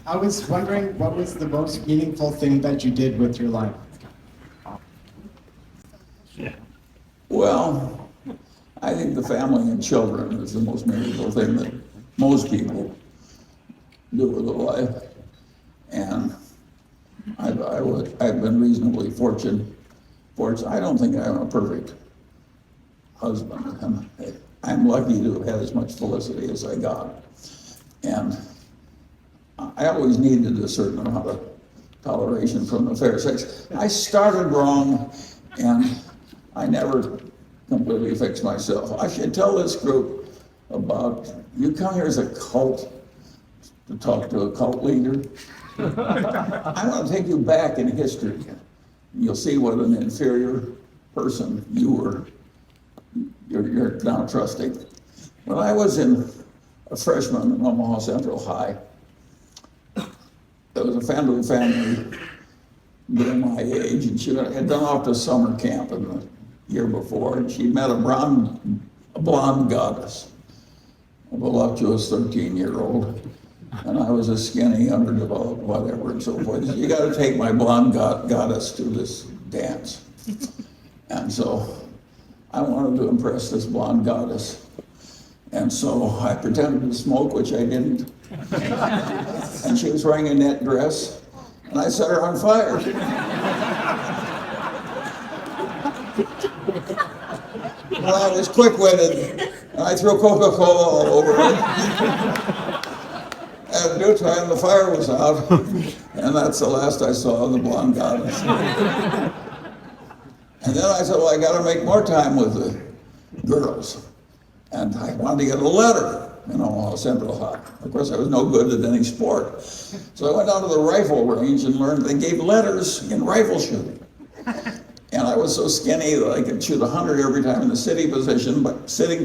I was wondering, what was the most meaningful thing that you did with your life? Well, I think the family and children is the most meaningful thing that most people do with their life. And I've been reasonably fortunate. I don't think I'm a perfect husband. I'm lucky to have had as much felicity as I got. And I always needed a certain amount of toleration from the fair sex. I started wrong, and I never completely fixed myself. I should tell this group about, you come here as a cult to talk to a cult leader. I want to take you back in history. You'll see what an inferior person you were. You're now trusting. When I was a freshman in Omaha Central High, there was a family my age, and she had gone off to summer camp in the year before, and she met a blonde goddess, a voluptuous 13-year-old, and I was a skinny, underdeveloped, whatever, and so forth. You got to take my blonde goddess to this dance. And so I wanted to impress this blonde goddess. And so I pretended to smoke, which I didn't. And she was wearing a net dress, and I set her on fire. Well, I was quick-witted, and I threw Coca-Cola all over her. At due time, the fire was out, and that's the last I saw of the blonde goddess. And then I said, well, I got to make more time with the girls. And I wanted to get a letter in Omaha Central High. Of course, I was no good at any sport. So I went down to the rifle range and learned they gave letters in rifle shooting. And I was so skinny that I could shoot 100 every time in the sitting position by sitting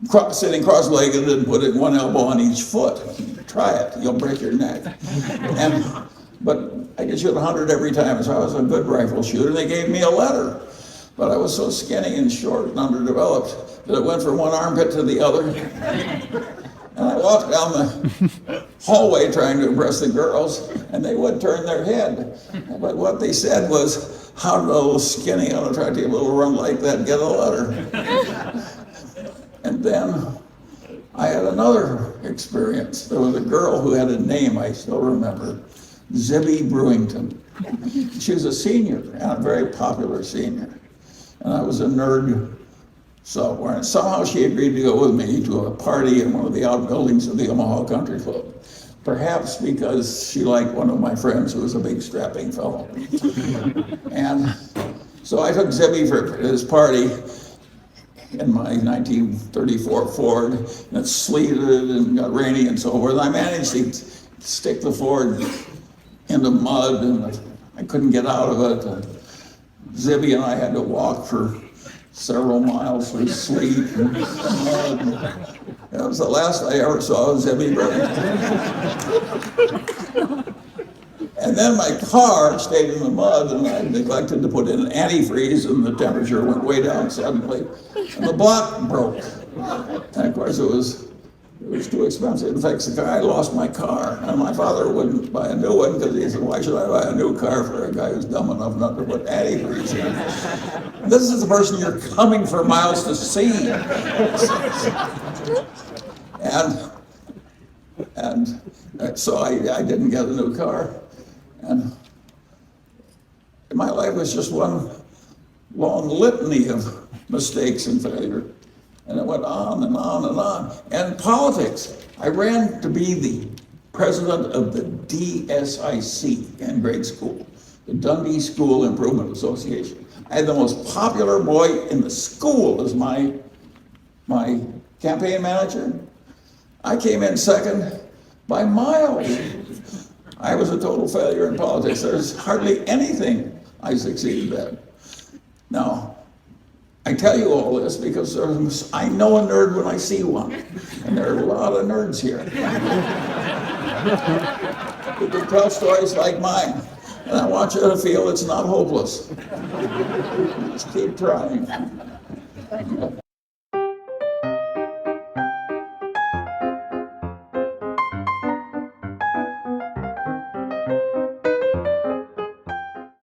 cross-legged and putting one elbow on each foot. Try it, you'll break your neck. But I could shoot 100 every time, so I was a good rifle shooter. They gave me a letter. But I was so skinny and short and underdeveloped that it went from one armpit to the other. And I walked down the hallway trying to impress the girls, and they would turn their head. But what they said was, how did a little skinny, unattractive little runt like that get a letter? And then I had another experience. There was a girl who had a name I still remember, Zibby Brewington. She was a senior, and a very popular senior. And I was a nerd sophomore, and somehow she agreed to go with me to a party in one of the outbuildings of the Omaha Country Club. Perhaps because she liked one of my friends who was a big strapping fellow. And so I took Zibby for this party in my 1934 Ford, and it sleeted and got rainy and so forth. And I managed to stick the Ford in the mud, and I couldn't get out of it. Zibby and I had to walk for several miles through sleet and mud. That was the last I ever saw of Zibby Brewington. And then my car stayed in the mud, and I neglected to put in antifreeze, and the temperature went way down suddenly, and the block broke. And of course, it was too expensive to fix the car. I lost my car, and my father wouldn't buy a new one because he said, why should I buy a new car for a guy who's dumb enough not to put antifreeze in? This is the person you're coming for miles to see. And so I didn't get a new car. And my life was just one long litany of mistakes and failure. And it went on and on and on. And politics, I ran to be the president of the DSIC in grade school, the Dundee School Improvement Association. I had the most popular boy in the school as my campaign manager. I came in second by miles. I was a total failure in politics. There's hardly anything I succeeded at. Now, I tell you all this because I know a nerd when I see one, and there are a lot of nerds here who can tell stories like mine, and I want you to feel it's not hopeless. Just keep trying.